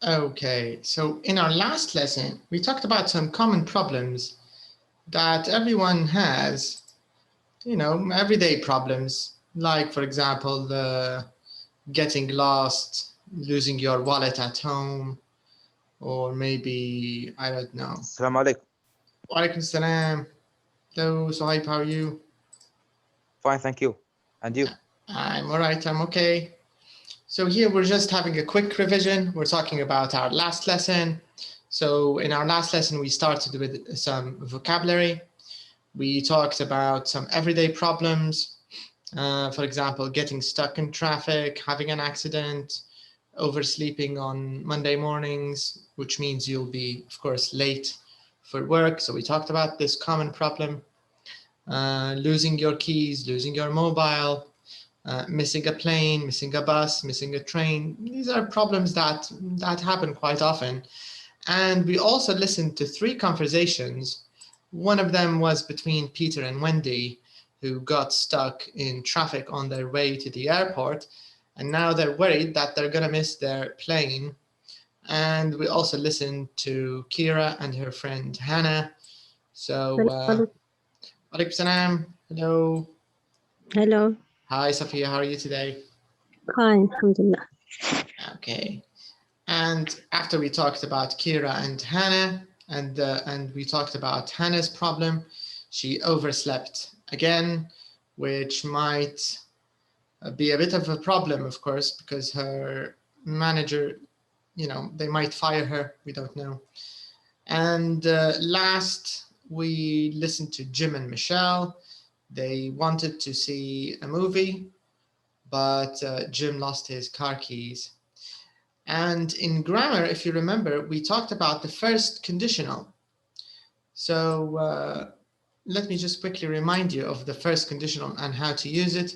Okay, so in our last lesson, we talked about some common problems that everyone has, everyday problems, like, for example, getting lost, losing your wallet at home, or maybe, I don't know. السلام عليكم. Wa alaikum salam. Hello, Sohaib, how are you? Fine, thank you. And you? I'm all right, I'm okay. So here we're just having a quick revision. We're talking about our last lesson. So in our last lesson, we started with some vocabulary. We talked about some everyday problems. For example, getting stuck in traffic, having an accident, oversleeping on Monday mornings, which means you'll be, of course, late for work. So we talked about this common problem. Losing your keys, losing your mobile, missing a plane, missing a bus, missing a train. These are problems that happen quite often. And we also listened to 3 conversations. One of them was between Peter and Wendy, who got stuck in traffic on their way to the airport. And now they're worried that they're going to miss their plane. And we also listened to Kira and her friend Hannah. So, alaikum salam. Hello. Hello. Hi, Safiya. How are you today? Fine, alhamdulillah. Okay. And after we talked about Kira and Hannah, and we talked about Hannah's problem, she overslept again, which might be a bit of a problem, of course, because her manager, they might fire her. We don't know. And last, we listened to Jim and Michelle. They wanted to see a movie, but Jim lost his car keys. And in grammar, if you remember, we talked about the first conditional. So let me just quickly remind you of the first conditional and how to use it.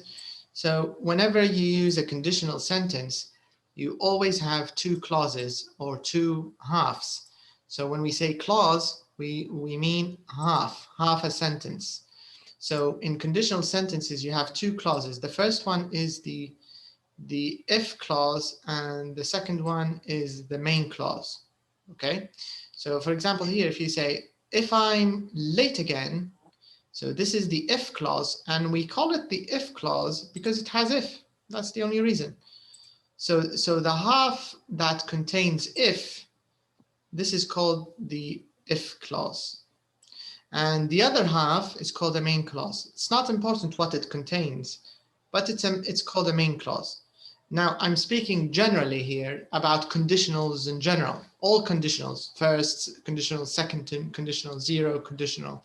So whenever you use a conditional sentence, you always have 2 clauses or 2 halves. So when we say clause, we mean half a sentence. So in conditional sentences, you have 2 clauses. The first one is the if clause, and the second one is the main clause. Okay, so for example here, if you say, if I'm late again, so this is the if clause, and we call it the if clause because it has if. That's the only reason. So the half that contains if, this is called the if clause. And the other half is called a main clause. It's not important what it contains, but it's called a main clause. Now, I'm speaking generally here about conditionals in general, all conditionals, first conditional, second conditional, zero conditional,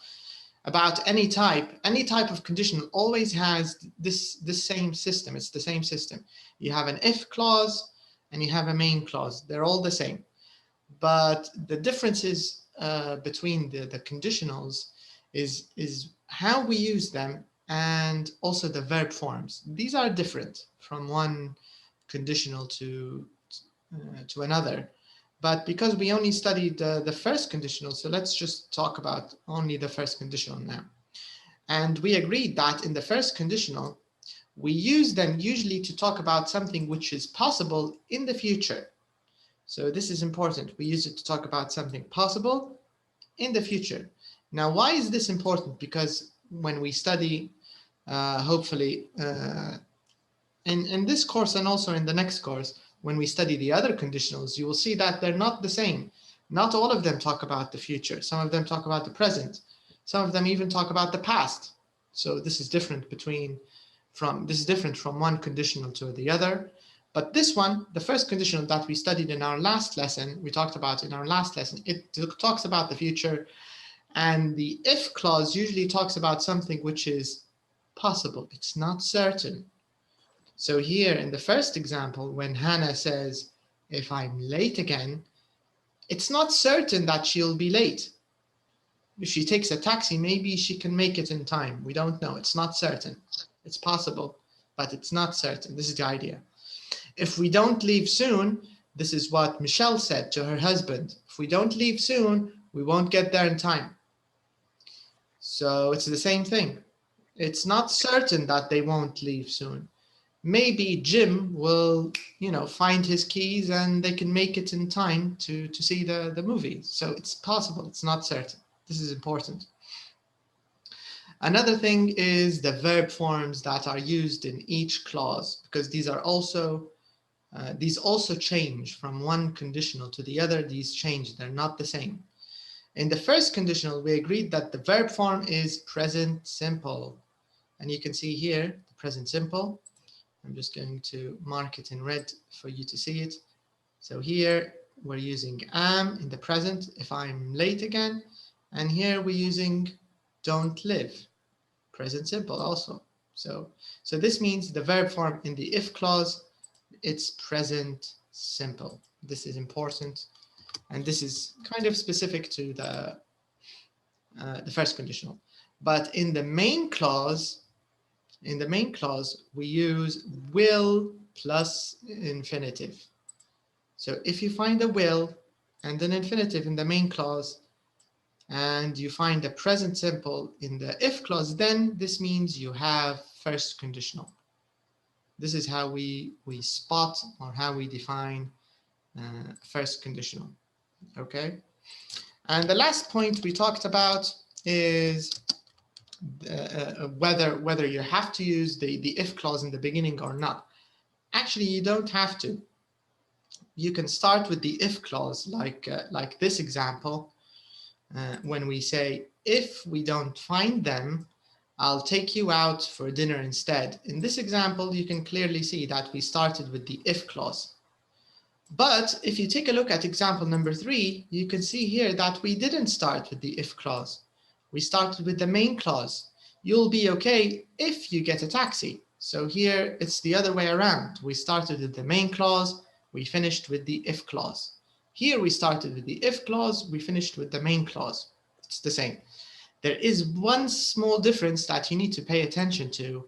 about any type of conditional always has this same system. It's the same system. You have an if clause and you have a main clause. They're all the same. But the differences between the conditionals is how we use them, and also the verb forms. These are different from one conditional to another. But because we only studied the first conditional, so let's just talk about only the first conditional now. And we agreed that in the first conditional, we use them usually to talk about something which is possible in the future. So this is important. We use it to talk about something possible in the future. Now, why is this important? Because when we study, hopefully, in this course and also in the next course, when we study the other conditionals, you will see that they're not the same. Not all of them talk about the future. Some of them talk about the present. Some of them even talk about the past. So this is different from one conditional to the other. But this one, the first conditional that we studied in our last lesson, it talks about the future. And the if clause usually talks about something which is possible. It's not certain. So here in the first example, when Hannah says, if I'm late again, it's not certain that she'll be late. If she takes a taxi, maybe she can make it in time. We don't know. It's not certain. It's possible, but it's not certain. This is the idea. If we don't leave soon, this is what Michelle said to her husband. If we don't leave soon, we won't get there in time. So it's the same thing. It's not certain that they won't leave soon. maybe Jim will, find his keys and they can make it in time to see the movie. So it's possible, it's not certain. This is important. Another thing is the verb forms that are used in each clause, because these also change from one conditional to the other. These change, they're not the same. In the first conditional, we agreed that the verb form is present simple. And you can see here, the present simple. I'm just going to mark it in red for you to see it. So here we're using am in the present if I'm late again. And here we're using don't live, present simple also. So this means the verb form in the if clause, it's present simple. This is important. And this is kind of specific to the first conditional. But in the main clause, we use will plus infinitive. So if you find a will and an infinitive in the main clause, and you find a present simple in the if clause, then this means you have first conditional. This is how we spot or how we define first conditional. Okay. And the last point we talked about is whether you have to use the if clause in the beginning or not. Actually, you don't have to. You can start with the if clause, like this example, when we say, if we don't find them, I'll take you out for dinner instead. In this example, you can clearly see that we started with the if clause. But if you take a look at example number 3, you can see here that we didn't start with the if clause. We started with the main clause. You'll be okay if you get a taxi. So here it's the other way around. We started with the main clause, we finished with the if clause. Here we started with the if clause, we finished with the main clause. It's the same. There is one small difference that you need to pay attention to.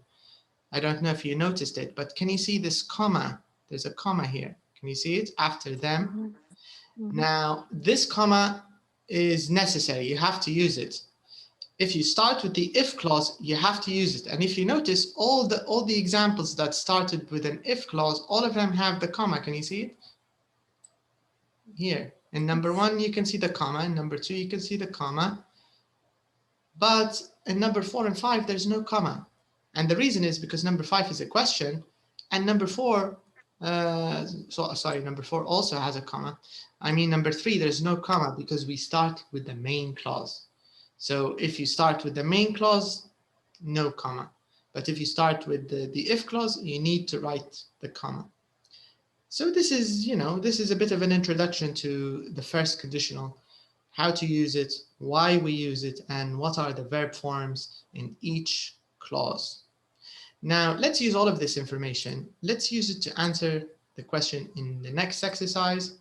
I don't know if you noticed it, but can you see this comma? There's a comma here. Can you see it after them? Now, this comma is necessary. You have to use it. If you start with the if clause, you have to use it. And if you notice, all the examples that started with an if clause, all of them have the comma. Can you see it? Here. In number 1, you can see the comma. In number 2, you can see the comma. But in number 4 and 5, there's no comma. And the reason is because number 5 is a question, and number 4, number 4 also has a comma. I mean, number 3, there's no comma because we start with the main clause. So if you start with the main clause, no comma. But if you start with the if clause, you need to write the comma. So this is, this is a bit of an introduction to the first conditional, how to use it, why we use it, and what are the verb forms in each clause. Now, let's use all of this information. Let's use it to answer the question in the next exercise.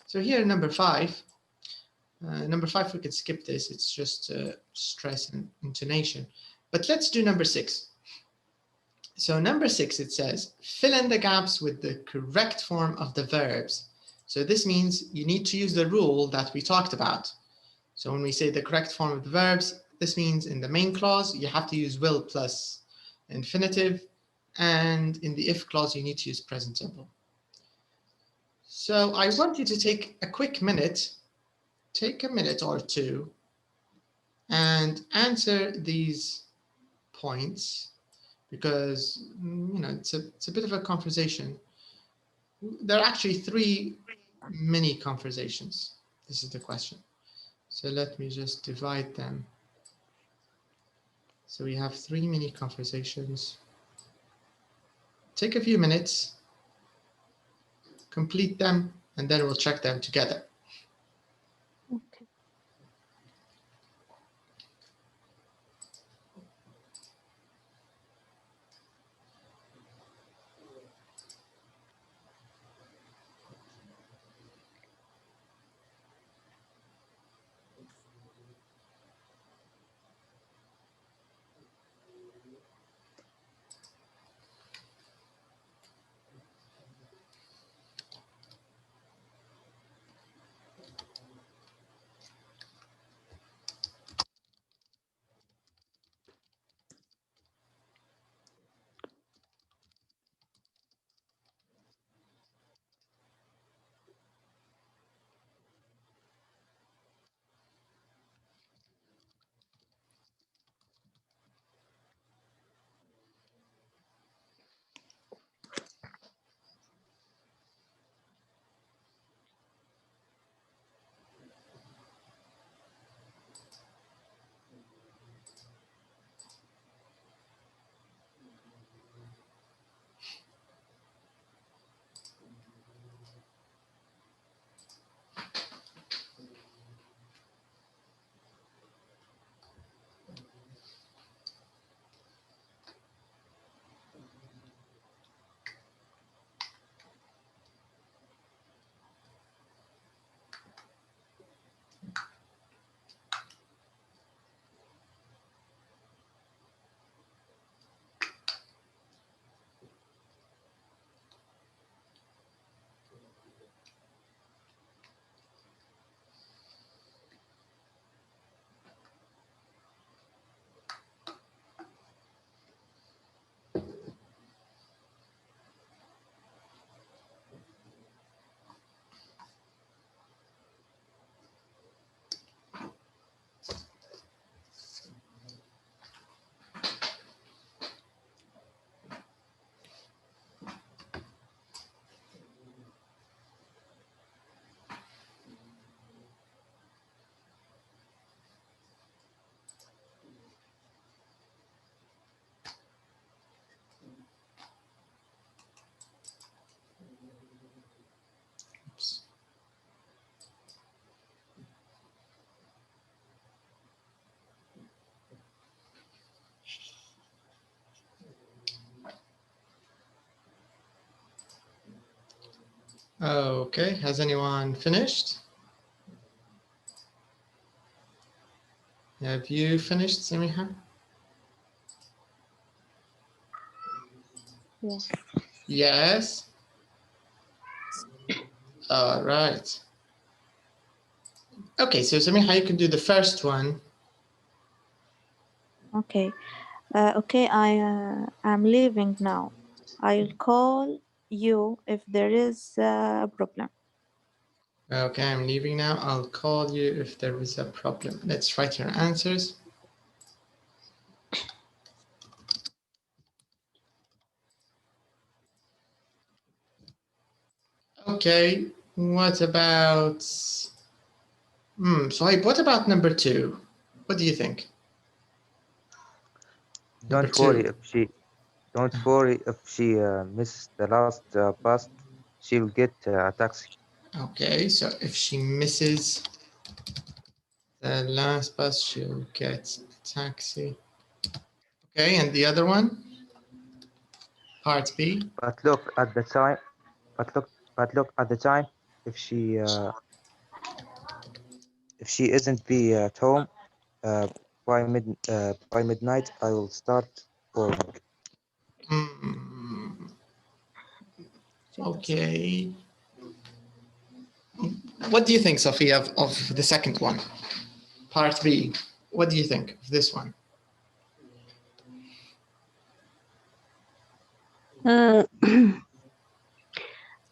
So here, number 5. Number 5, we can skip this. It's just stress and intonation. But let's do number 6. So number 6, it says, fill in the gaps with the correct form of the verbs. So this means you need to use the rule that we talked about. So when we say the correct form of the verbs, this means in the main clause, you have to use will plus infinitive. And in the if clause, you need to use present simple. So I want you to take a quick minute, take a minute or two, and answer these points, because it's a bit of a conversation. There are actually 3 mini conversations. This is the question. So let me just divide them. So we have 3 mini conversations. Take a few minutes, complete them, and then we'll check them together. Okay. Okay, has anyone finished? Have you finished, Samiha? Yes. Yes. All right. Okay, so Samiha, you can do the first one. Okay. Okay, I'm leaving now. I'll call you if there is a problem. Okay, I'm leaving now. I'll call you if there is a problem. Let's write your answers. Okay, what about Sohaib, what about number 2? What do you think? Number Don't worry two. if she misses the last bus, she'll get a taxi. Okay, so if she misses the last bus, she'll get a taxi. Okay, and the other one? Part B. But look at the time. But look at the time. If she isn't be at home by midnight, I will start calling. Okay. What do you think, Sophia, of the second one? Part B. What do you think of this one?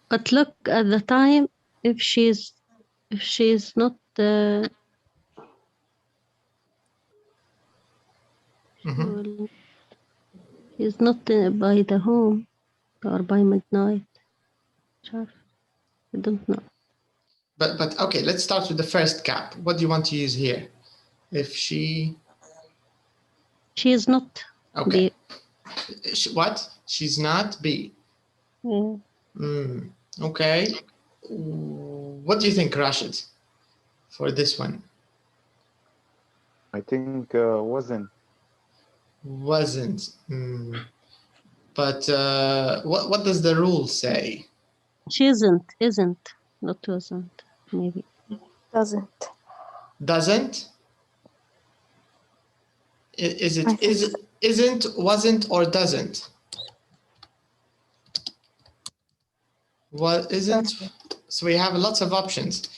But look at the time. If she's not she's not by the home or by midnight. I don't know. But okay, let's start with the first cap. What do you want to use here? If she She is not. okay. What? She's not B. Yeah. Okay. What do you think, Rashid, for this one? I think wasn't. Wasn't. But what does the rule say? She isn't, not wasn't, maybe. Doesn't. Doesn't? Is I it think so. isn't, wasn't, or doesn't? What isn't? Doesn't. So we have lots of options.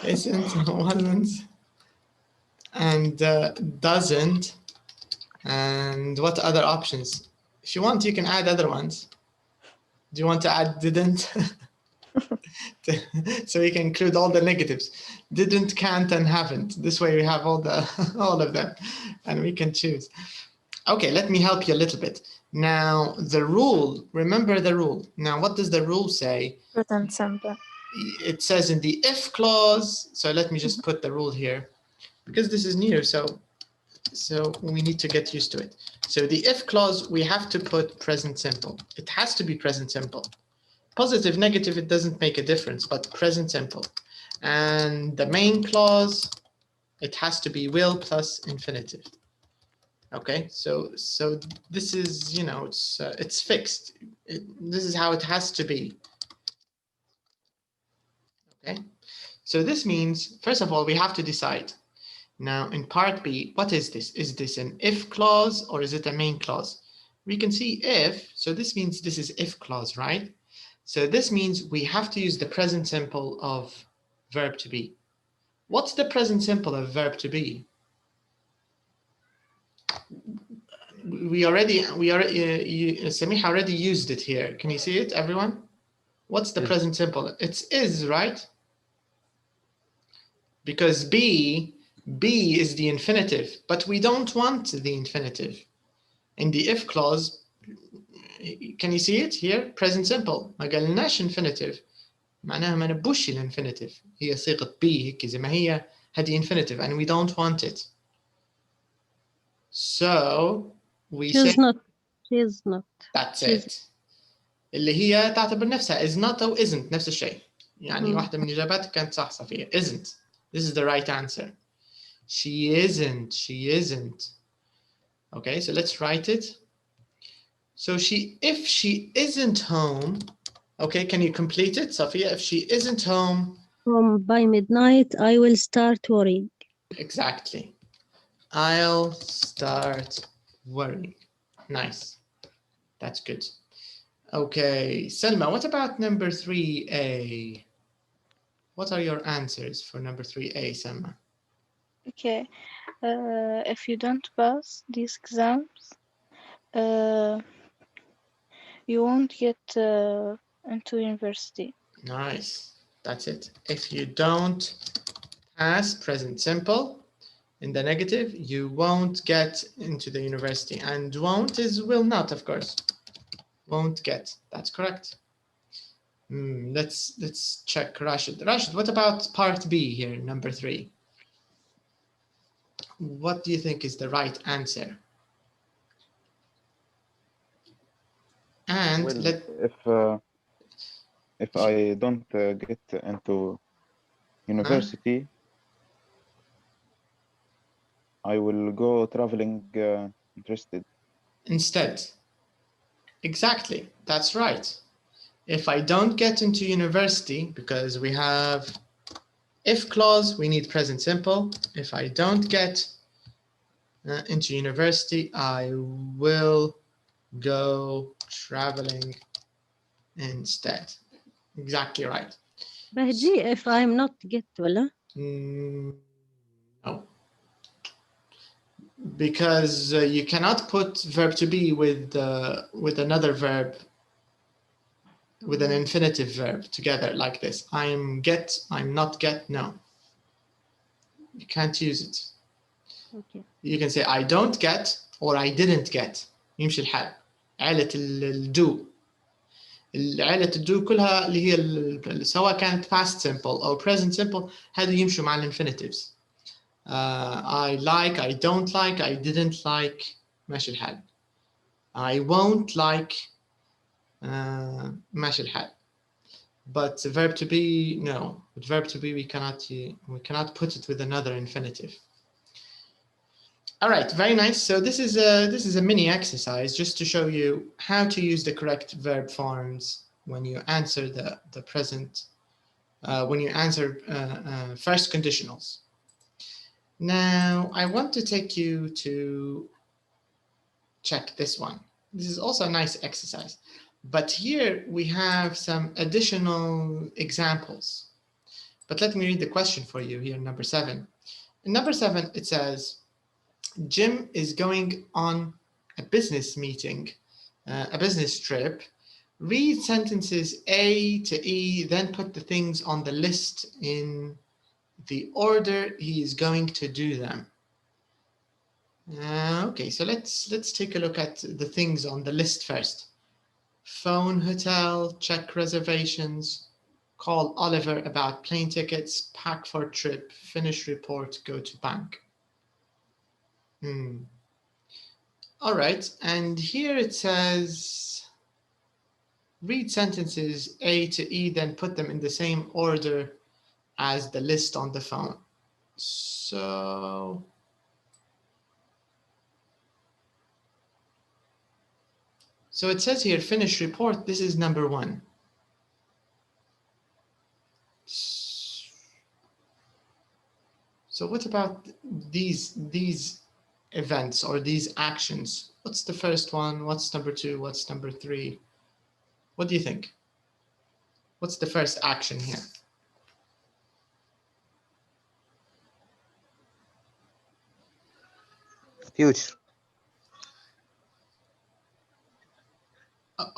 Isn't, wasn't, and doesn't. And what other options? If you want, you can add other ones. Do you want to add didn't? So we can include all the negatives. Didn't, can't, and haven't. This way we have all of them, and we can choose. Okay, let me help you a little bit. Now, the rule, remember the rule. Now, what does the rule say? Present simple. It says in the if clause, so let me just put the rule here, because this is new, so we need to get used to it. So the if clause, we have to put present simple. It has to be present simple. Positive, negative, it doesn't make a difference, but present simple. And the main clause, it has to be will plus infinitive. Okay, so this is, you know, it's fixed. This is how it has to be. Okay, so this means, first of all, we have to decide. Now, in part B, what is this? Is this an if clause or is it a main clause? We can see if, so this means this is if clause, right? So this means we have to use the present simple of verb to be. What's the present simple of verb to be? Samiha already used it here. Can you see it, everyone? What's the present simple? It's is, right? Because be is the infinitive, but we don't want the infinitive. In the if clause, can you see it here? Present simple. ما قالناش infinitive. معناها ما نبوش الانفينيتيف. هي صيغة be هيك زي ما هي هذه infinitive and we don't want it. So we say She is not. That's it. اللي هي تعتبر نفسها is not أو isn't نفس الشيء. يعني واحدة من إجاباتك كانت صح صفية. Isn't. This is the right answer. She isn't. Okay, so let's write it. So if she isn't home, Okay, can you complete it, Sophia? If she isn't home, By midnight, I will start worrying. exactly. I'll start worrying. Nice. That's good. Okay, Selma, what about number 3A? What are your answers for number 3A, Selma? Okay. If you don't pass these exams, you won't get into university. Nice. That's it. If you don't pass present simple in the negative, you won't get into the university. And won't is will not, of course. Won't get. That's correct. Let's check Rashid. Rashid, what about part B here, number 3? What do you think is the right answer? And Well, if I don't get into university, I will go traveling interested. Instead. Exactly. That's right. If I don't get into university, because we have if clause, we need present simple. If I don't get into university, I will go traveling instead. Exactly right. Bahji, if I'm not get ولا? No. Because you cannot put verb to be with another verb, with an infinitive verb together like this. I'm get, I'm not get, no. You can't use it. Okay. You can say I don't get or I didn't get. يمشي الحال. عائلة الدو. عائلة الدو كلها اللي هي سواء كانت past simple أو present simple هذه يمشوا مع الانفينيتيفز. I like, I don't like, I didn't like. ماشي الحال. I won't like. ماشي الحال. But the verb to be, no. With verb to be, we cannot put it with another infinitive. All right, very nice. So this is a mini exercise just to show you how to use the correct verb forms when you answer the present, when you answer first conditionals. Now, I want to take you to check this one. This is also a nice exercise. But here we have some additional examples. But let me read the question for you here, number 7. In number 7, it says, Jim is going on a business meeting, a business trip. Read sentences A to E, then put the things on the list in the order he is going to do them. Okay, so let's take a look at the things on the list first. Phone hotel, check reservations, call Oliver about plane tickets, pack for trip, finish report, go to bank. All right, and here it says, read sentences A to E, then put them in the same order as the list on the phone. So it says here, finish report, this is number 1. So what about these events or these actions? What's the first one? What's number 2? What's number 3? What do you think? What's the first action here? Future.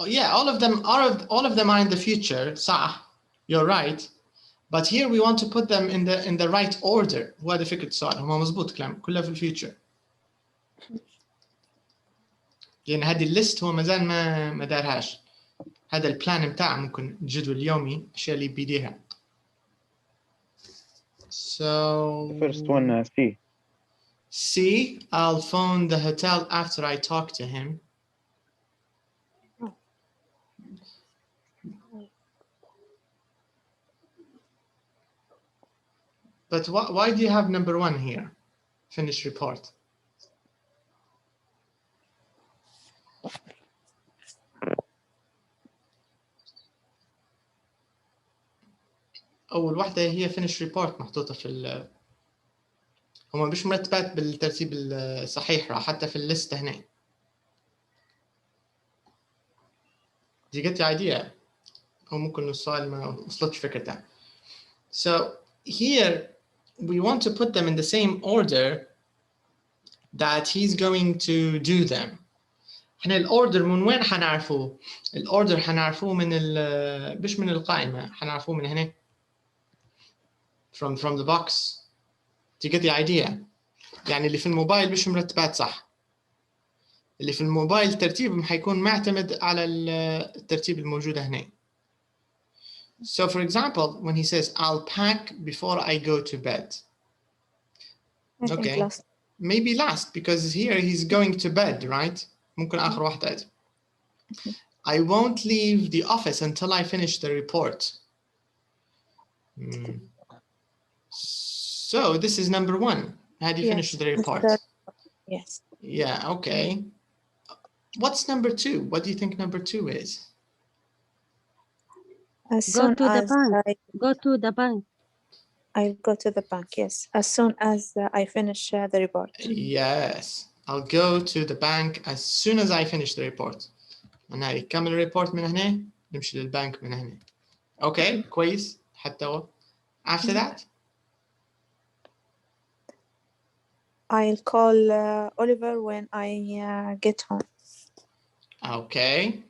Yeah, all of them are in the future. صح, you're right. But here we want to put them in the right order. وهذا فكرة السؤال. هو مظبوط كلام كلها في الفيوتشر. لأن هذه الليست هو مازال ما دارهاش. هذا البلان متاعه ممكن الجدول اليومي الأشياء اللي بيديها. So The first one, C. C, I'll phone the hotel after I talk to him. But why do you have number 1 here? Finish report. أول واحدة هي finish report محطوطة في هما مش مرتبات بالترتيب الصحيح راح حتى في الليستة هنا. دي get the idea؟ أو ممكن السؤال ما وصلتش فكرتها. So here we want to put them in the same order that he's going to do them. احنا الاوردر من وين حنعرفوه؟ الاوردر حنعرفوه من مش من القائمة، حنعرفوه من هنا. From the box. Do you get the idea؟ يعني اللي في الموبايل مش مرتبات صح. اللي في الموبايل ترتيبهم حيكون معتمد على الترتيب الموجود هنا. So for example, when he says, I'll pack before I go to bed. I think Okay. last. Maybe last, because here he's going to bed, right? ممكن آخر واحدة. I won't leave the office until I finish the report. So this is number one. How do you finish the report? Yes. Yeah, okay. What's number two? What do you think number two is? As Go soon to the as bank. Go to the bank. I go to the bank, yes. As soon as I finish the report. Yes, I'll go to the bank as soon as I finish the report. أنا يكمل الريبورت من هنا نمشي للبنك من هنا. Okay, كويس حتى هو. After that? I'll call Oliver when I get home. Okay.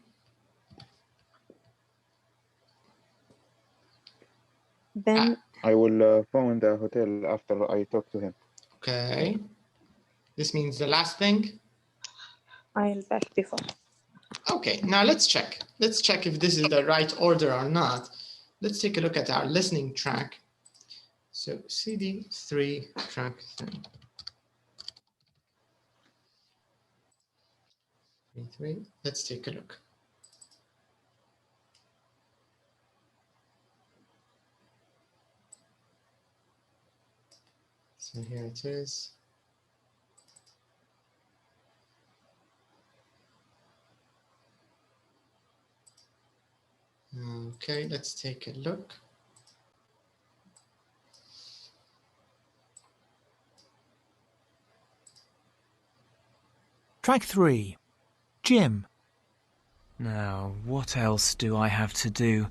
Then I will phone the hotel after I talk to him. Okay. This means the last thing. I'll back before. Okay, now let's check. Let's check if this is the right order or not. Let's take a look at our listening track. So CD3, track 3. 3. Let's take a look. So here it is. Okay, let's take a look. Track 3. Jim. Now, what else do I have to do?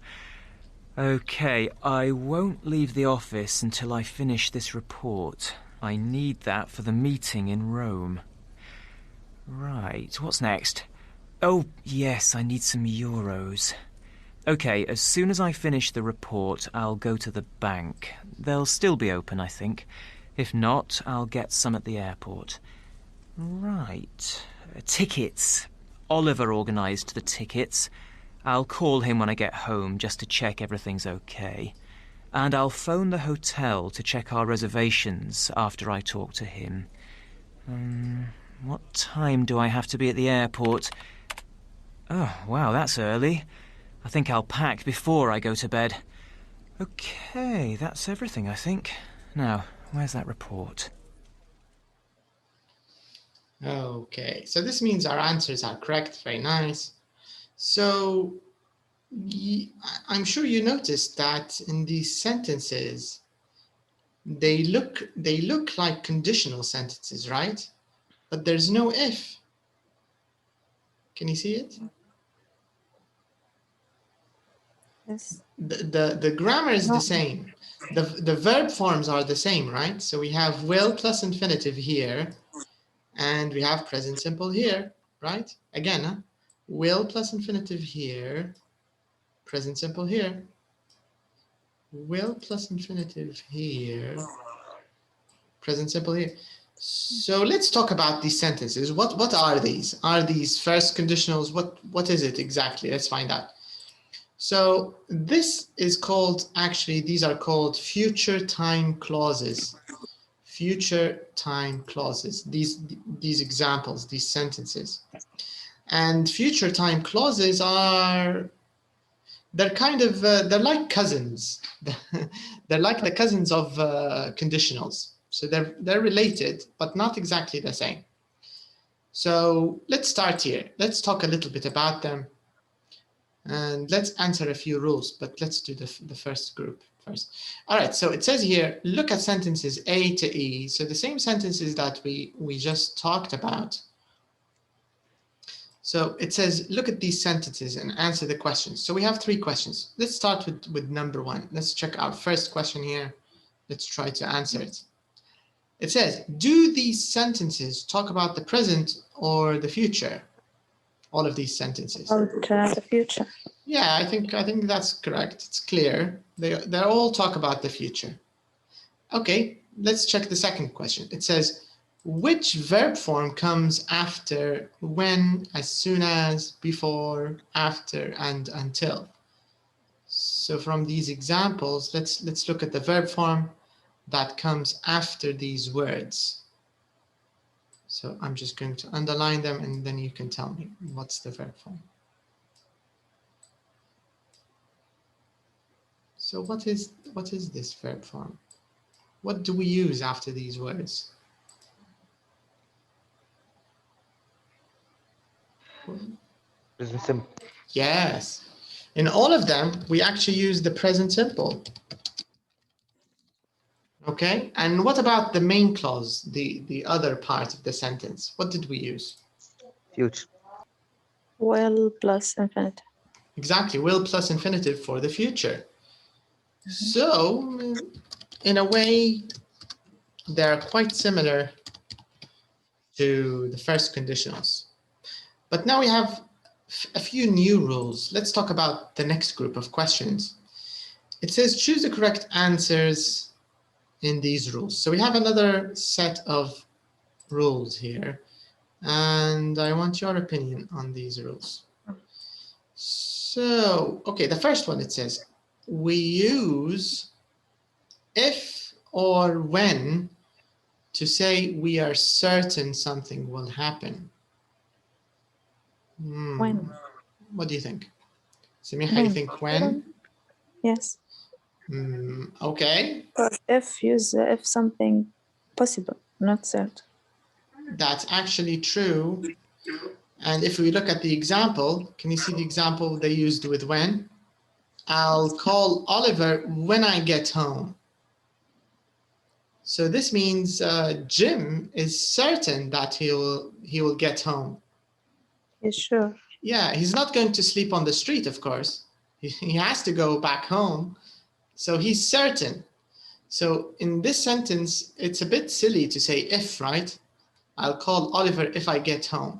Okay, I won't leave the office until I finish this report. I need that for the meeting in Rome. Right, what's next? Oh, yes, I need some euros. Okay, as soon as I finish the report, I'll go to the bank. They'll still be open, I think. If not, I'll get some at the airport. Right. Tickets. Oliver organised the tickets. I'll call him when I get home just to check everything's okay. And I'll phone the hotel to check our reservations after I talk to him. What time do I have to be at the airport? Oh, wow, that's early. I think I'll pack before I go to bed. Okay, that's everything, I think. Now, where's that report? Okay, so this means our answers are correct. Very nice. So I'm sure you noticed that in these sentences, they look like conditional sentences, right? But there's no if. Can you see it? yes. The grammar is the same. The verb forms are the same, right? So we have will plus infinitive here, and we have present simple here, right? Again, will plus infinitive here, present simple here. Will plus infinitive here, present simple here. So let's talk about these sentences. What are these? Are these first conditionals? What is it exactly? Let's find out. So this is called, actually, these are called future time clauses. Future time clauses, these examples, these sentences. And future time clauses are, they're kind of, they're like cousins. They're like the cousins of conditionals. So they're related, but not exactly the same. So let's start here. Let's talk a little bit about them. And let's answer a few rules, but let's do the first group first. All right, so it says here, look at sentences A to E. So the same sentences that we just talked about. So it says, look at these sentences and answer the questions. So we have 3 questions. Let's start with number 1. Let's check our first question here. Let's try to answer it. It says, do these sentences talk about the present or the future? All of these sentences. The future. Yeah, I think that's correct. It's clear. They all talk about the future. Okay, let's check the second question. It says, which verb form comes after when, as soon as, before, after, and until? So from these examples, let's look at the verb form that comes after these words. So I'm just going to underline them and then you can tell me what's the verb form. So what is this verb form? What do we use after these words? Present simple. Yes. In all of them, we actually use the present simple. Okay, and what about the main clause, the other part of the sentence? What did we use? Future. Will plus infinitive. Exactly, will plus infinitive for the future. So, in a way, they're quite similar to the first conditionals. But now we have a few new rules. Let's talk about the next group of questions. It says choose the correct answers in these rules. So we have another set of rules here, and I want your opinion on these rules. So, okay, the first one, it says we use if or when to say we are certain something will happen. When? What do you think? Samiha, you think when? Yes. Okay. But if use if something possible, not certain. That's actually true. And if we look at the example, can you see the example they used with when? I'll call Oliver when I get home. So this means Jim is certain that he will get home. Yes, sure. Yeah, he's not going to sleep on the street, of course. He has to go back home. So he's certain. So in this sentence, it's a bit silly to say if, right? I'll call Oliver if I get home.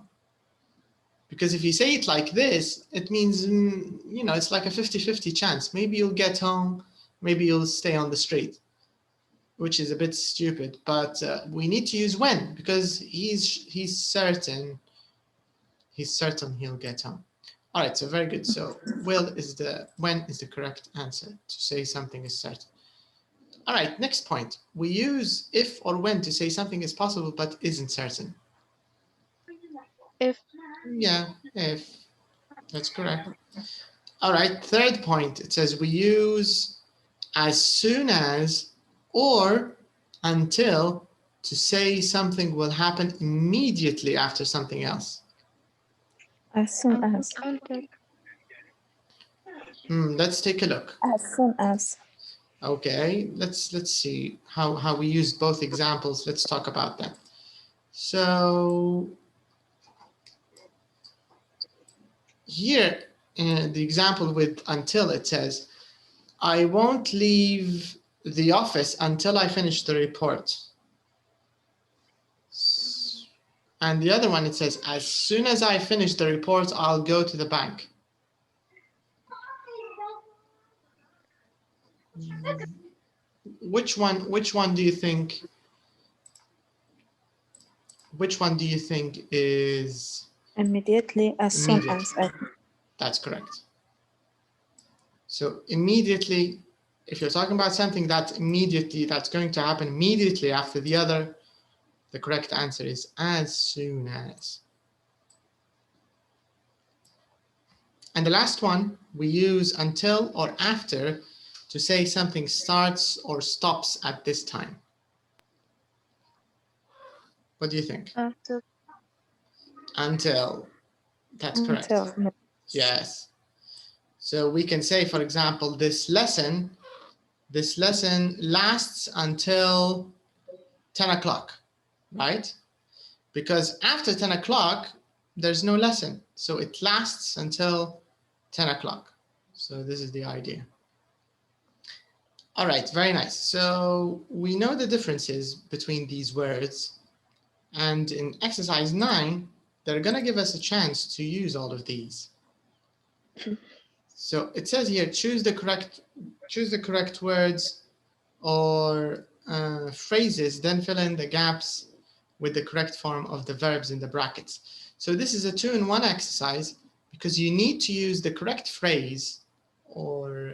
Because if you say it like this, it means, you know, it's like a 50-50 chance. Maybe you'll get home, maybe you'll stay on the street, which is a bit stupid. But we need to use when, because he's certain he'll get home. All right, so very good. So when is the correct answer to say something is certain. All right, next point. We use if or when to say something is possible but isn't certain. If. Yeah, if. That's correct. All right, third point. It says we use as soon as or until to say something will happen immediately after something else. As soon as. Until. Let's take a look. As soon as. Okay, let's see how we use both examples. Let's talk about that. So here in the example with until, it says, I won't leave the office until I finish the report. And the other one, it says, as soon as I finish the report, I'll go to the bank. Which one do you think? Which one do you think is Immediately, as soon as. That's correct. So immediately, if you're talking about something that's going to happen immediately after the other, the correct answer is as soon as. And the last one, we use until or after to say something starts or stops at this time. What do you think? After. Until. That's correct. Yes. So we can say, for example, this lesson this lesson lasts until 10 o'clock, right? Because after 10 o'clock, there's no lesson. So it lasts until 10 o'clock. So this is the idea. All right, very nice. So we know the differences between these words. And in exercise 9, they're going to give us a chance to use all of these. So it says here, choose the correct words or phrases, then fill in the gaps with the correct form of the verbs in the brackets. So this is a 2-in-1 exercise because you need to use the correct phrase or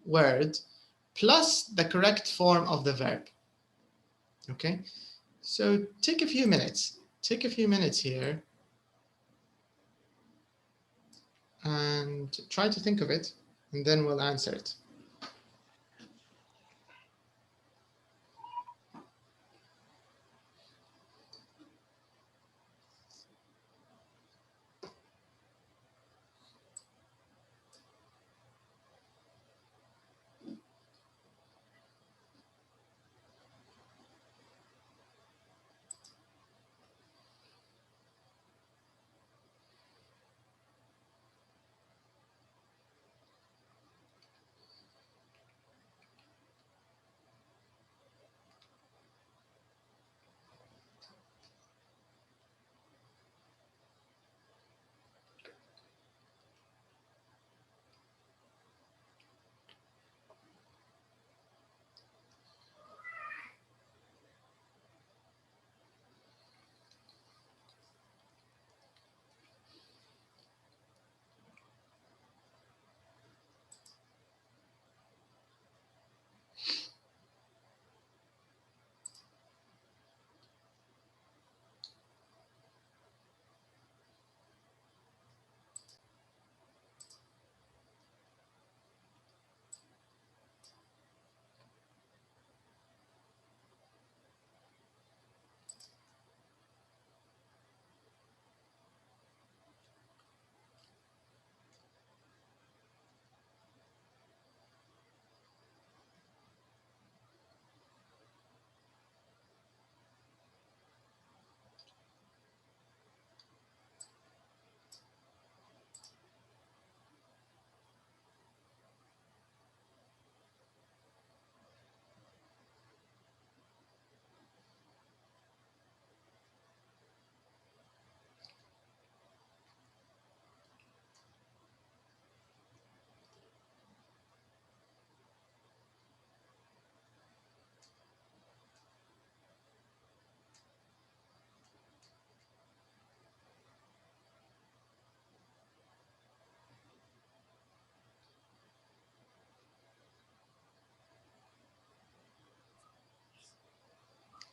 word plus the correct form of the verb. Okay, so take a few minutes. Take a few minutes here and try to think of it, and then we'll answer it.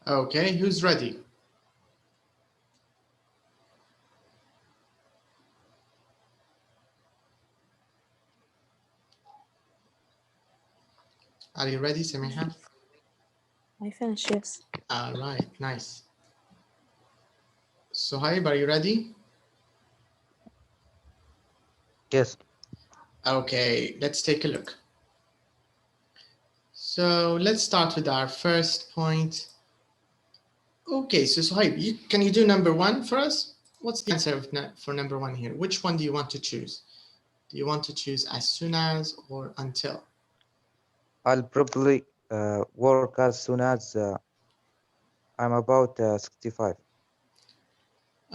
Okay, who's ready? Are you ready, Samiha? I finished, yes. All right, nice. Suhaib, are you ready? Yes. Okay, let's take a look. So let's start with our first point. Okay, so Suhaib, can you do number 1 for us? What's the answer for number 1 here? Which one do you want to choose? Do you want to choose as soon as or until? I'll probably work as soon as I'm about 65.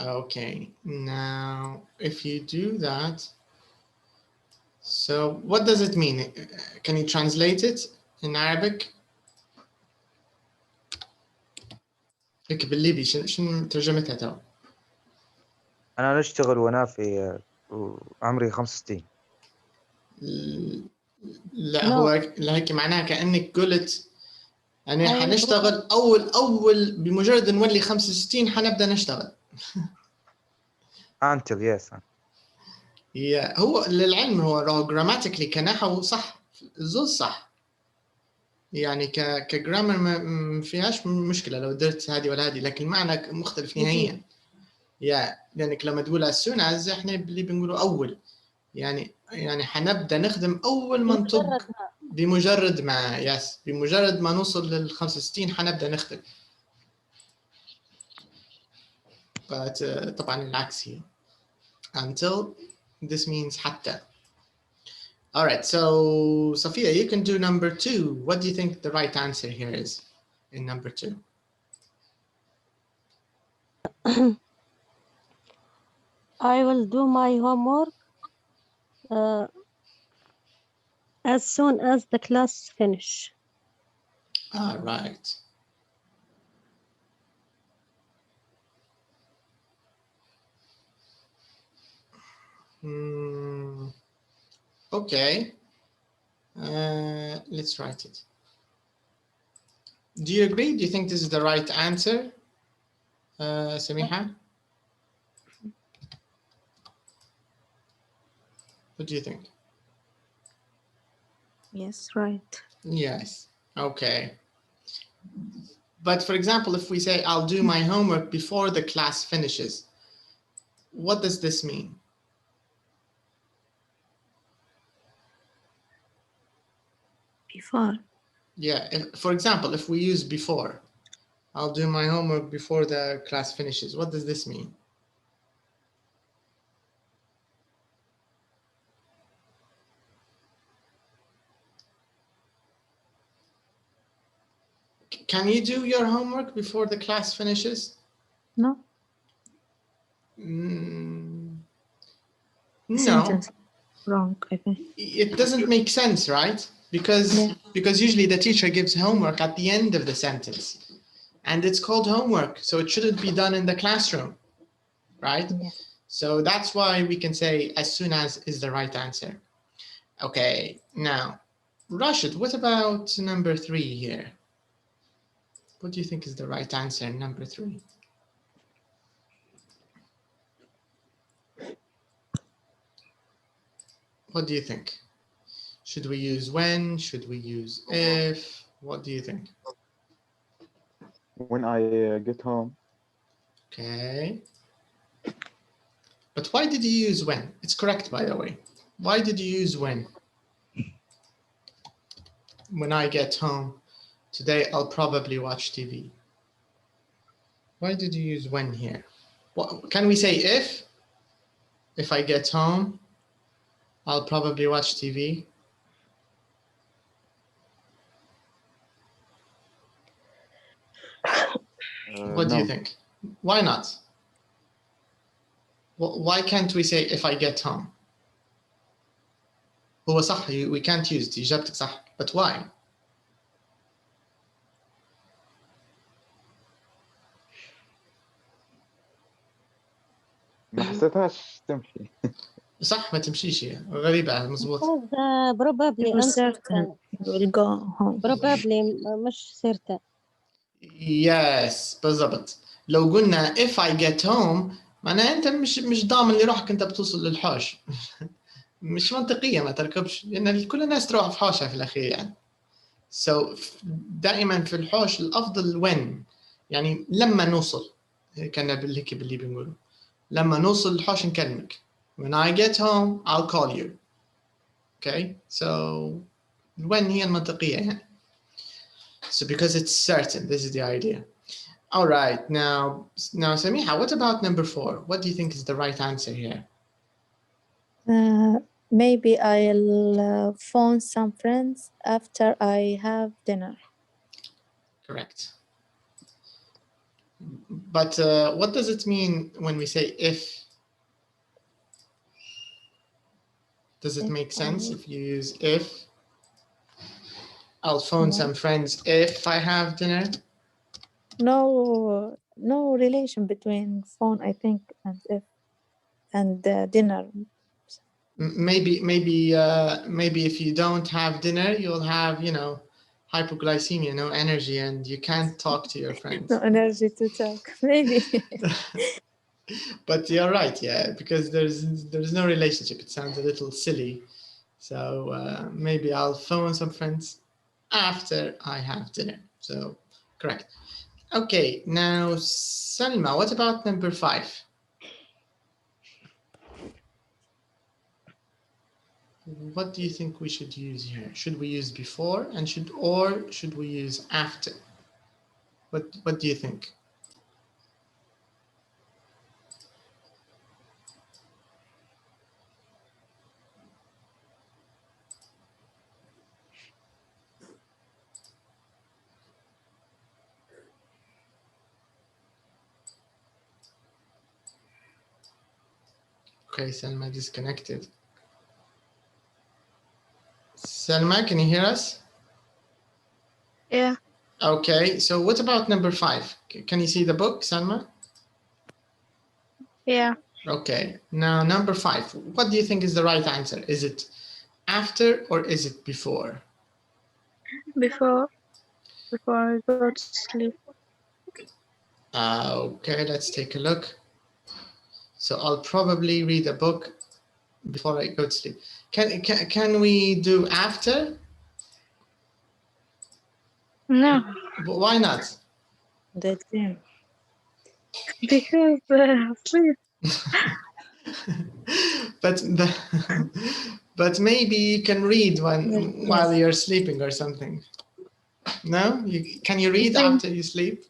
Okay, now if you do that, so what does it mean? Can you translate it in Arabic? اكتب بالليبي شنو ترجمتها تو؟ أنا أشتغل وأنا في عمري 65. لا No. هو هيك معناها كأنك قلت يعني I will حنشتغل أول بمجرد نولي 65 حنبدأ نشتغل. Until yes. هو للعلم هو grammatically كنحو صح الزوز صح يعني كجرامر ما فيهاش مشكلة لو درت هذه ولا هذه لكن معنى مختلف نهائيا. لأنك لما تقول as soon as احنا اللي بنقوله أول يعني حنبدأ نخدم أول ما نطق بمجرد ما بمجرد ما نوصل لل 65 حنبدأ نختم. طبعا العكس هي until. This means حتى. All right, so Sophia, you can do number 2. What do you think the right answer here is in number 2? I will do my homework as soon as the class finish. All right. Okay. Let's write it. Do you agree? Do you think this is the right answer, Samiha? What do you think? Yes, right. Yes. Okay. But for example, if we say, I'll do my homework before the class finishes, what does this mean? Before. Yeah, for example, if we use before, I'll do my homework before the class finishes, what does this mean? Can you do your homework before the class finishes? No. No. Sentence wrong, I think. It doesn't make sense, right? Because usually the teacher gives homework at the end of the sentence, and it's called homework, so it shouldn't be done in the classroom, right? Yeah. So that's why we can say as soon as is the right answer. Okay, now, Rashid, what about number 3 here? What do you think is the right answer in number 3? What do you think? Should we use when? Should we use if? What do you think? When I get home. Okay. But why did you use when? It's correct, by the way. Why did you use when? When I get home, today I'll probably watch TV. Why did you use when here? What, can we say if? If I get home, I'll probably watch TV. What do you think? Why not? Why can't we say if I get home? هو صح, we can't use it. إجابتك صح. But why? ما حسيتهاش تمشي. صح, ما تمشيش هي. غريبة, مزبوط. Probably It was certain we'll go home. probably مش certain. Yes, بالضبط. لو قلنا if I get home, معناها أنت مش ضامن لروحك أنت بتوصل للحوش. مش منطقية, ما تركبش, لأن كل الناس تروح في حوشها في الأخير يعني. So دائما في الحوش الأفضل when, يعني لما نوصل, كنا هيك باللي بنقوله. لما نوصل الحوش نكلمك. When I get home, I'll call you. Okay, so when هي المنطقية يعني. So because it's certain, this is the idea. All right, now Samiha, what about number 4? What do you think is the right answer here? Maybe I'll phone some friends after I have dinner. Correct. But what does it mean when we say if? Does it make sense if you use if? I'll phone some friends if I have dinner. No relation between phone, I think, and if and dinner. Maybe if you don't have dinner, you'll have, hypoglycemia, no energy, and you can't talk to your friends. No energy to talk, maybe. But you're right, yeah, because there's no relationship. It sounds a little silly. So maybe I'll phone some friends after I have dinner. So correct. Okay, now Salma, what about number 5? what do you think we should use here? Should we use before and should we use after? What do you think? Okay, Selma disconnected. Selma, can you hear us? Yeah. Okay, so what about number 5? Can you see the book, Selma? Yeah. Okay, now number 5. What do you think is the right answer? Is it after or is it before? Before I go to sleep. Okay, let's take a look. So I'll probably read a book before I go to sleep. Can we do after? No, Why not? That's it. because sleep. But maybe you can read Yes. while you're sleeping or something. No? Can you read think- after you sleep?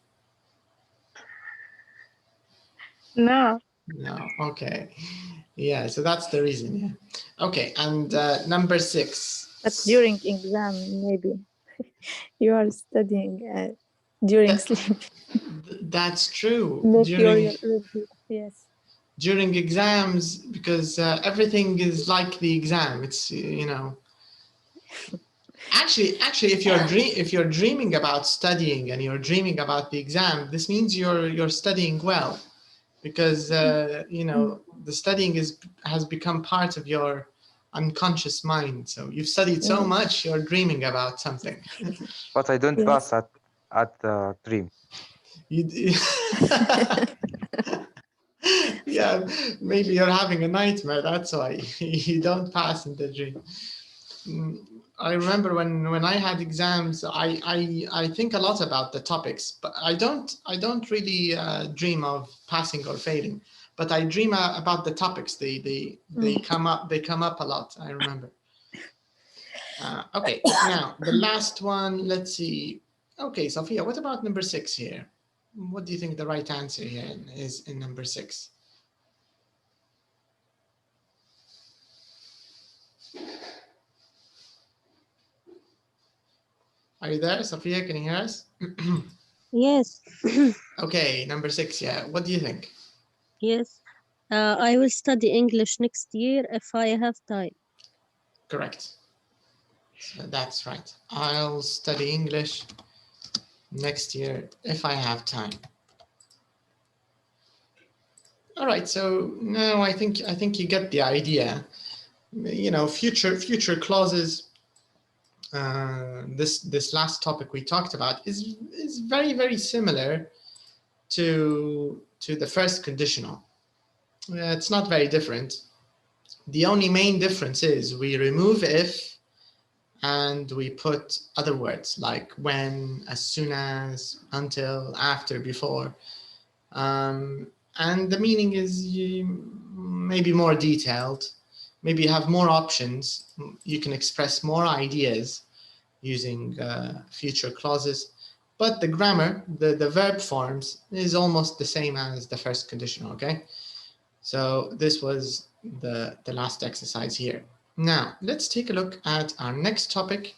No. No. Okay. Yeah, so that's the reason. Yeah. Okay, and number 6. But during exam, maybe you are studying during That- sleep. That's true. Make your During yes. during exams, because everything is like the exam. It's actually if you're dreaming about studying and you're dreaming about the exam, this means you're studying well, because the studying has become part of your unconscious mind. So you've studied so much, you're dreaming about something. But I don't Yes. pass at the dream. You yeah, maybe you're having a nightmare. That's why you don't pass in the dream. I remember when I had exams, I think a lot about the topics, but I don't really dream of passing or failing. But I dream about the topics. They come up a lot. I remember. Okay, now the last one. Let's see. Okay, Sophia, what about number 6 here? What do you think the right answer here is in number 6? Are you there, Sophia? Can you hear us? Yes. Okay, number 6. Yeah. What do you think? Yes. I will study English next year if I have time. Correct. So that's right. I'll study English next year if I have time. All right. So now I think you get the idea. Future clauses. This last topic we talked about is very, very similar to the first conditional. It's not very different. The only main difference is we remove if and we put other words like when, as soon as, until, after, before. And the meaning is maybe more detailed. Maybe you have more options. You can express more ideas using future clauses. But the grammar, the verb forms, is almost the same as the first conditional, okay? So this was the last exercise here. Now, let's take a look at our next topic.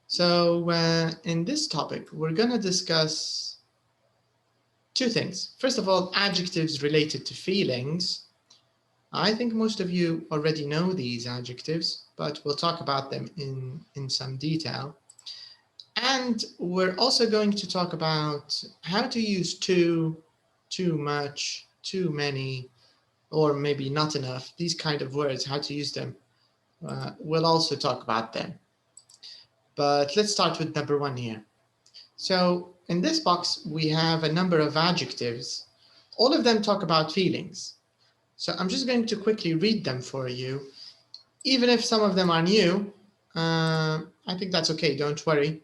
So in this topic, we're going to discuss 2 things. First of all, adjectives related to feelings. I think most of you already know these adjectives, but we'll talk about them in some detail. And we're also going to talk about how to use too much, too many, or maybe not enough, these kind of words, how to use them. We'll also talk about them. But let's start with number 1 here. So in this box, we have a number of adjectives. All of them talk about feelings. So I'm just going to quickly read them for you. Even if some of them are new, I think that's okay, don't worry.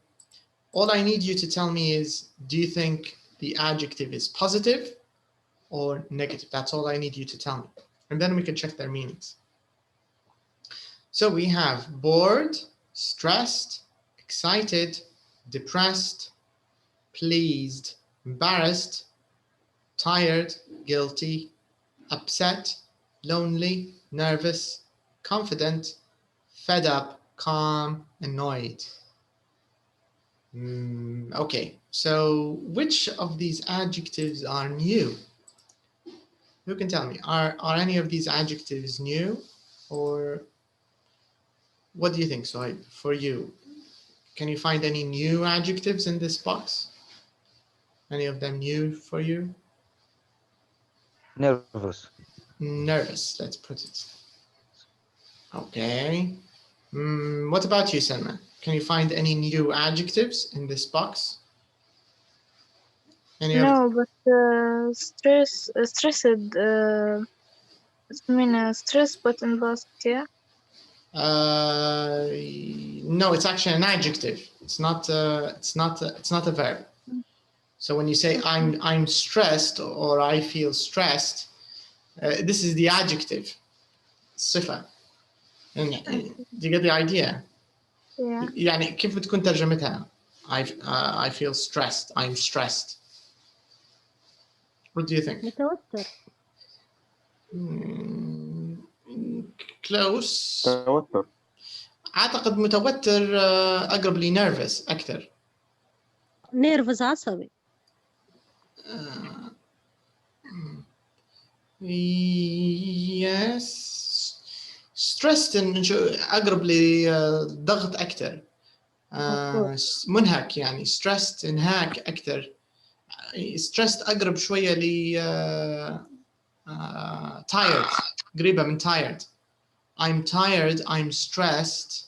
All I need you to tell me is, do you think the adjective is positive or negative? That's all I need you to tell me. And then we can check their meanings. So we have bored, stressed, excited, depressed, pleased, embarrassed, tired, guilty, upset, lonely, nervous, confident, fed up, calm, annoyed. Okay, so which of these adjectives are new? Who can tell me? Are any of these adjectives new, or what do you think, Sohaib, for you? Can you find any new adjectives in this box? Any of them new for you? Nervous. Nervous, let's put it. Okay. What about you, Selma? Can you find any new adjectives in this box? Any of No, but stressed. Stress, but in past, yeah. no, it's actually an adjective. It's not a verb. So when you say I'm stressed or I feel stressed, this is the adjective. صفة. Do you get the idea? Yeah. يعني كيف بتكون ترجمتها؟ I feel stressed. I'm stressed. What do you think? متوتر. Close. توتر. أعتقد متوتر أقرب لي nervous أكثر. نيرفز عصبي. Yes. Stressed أقرب لضغط أكثر. منهك يعني stressed انهاك أكثر. stressed أقرب شوية ل tired قريبة من tired. I'm tired, I'm stressed.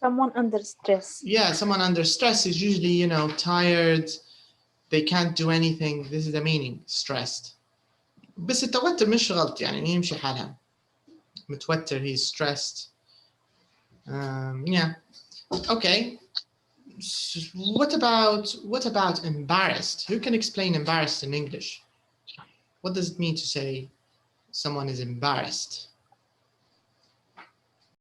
Someone under stress. Yeah, someone under stress is usually, tired, they can't do anything. This is the meaning, stressed. بس التوتر مش غلط يعني يمشي حالها. متوتر, he's stressed. Yeah. Okay. What about embarrassed? Who can explain embarrassed in English? What does it mean to say someone is embarrassed?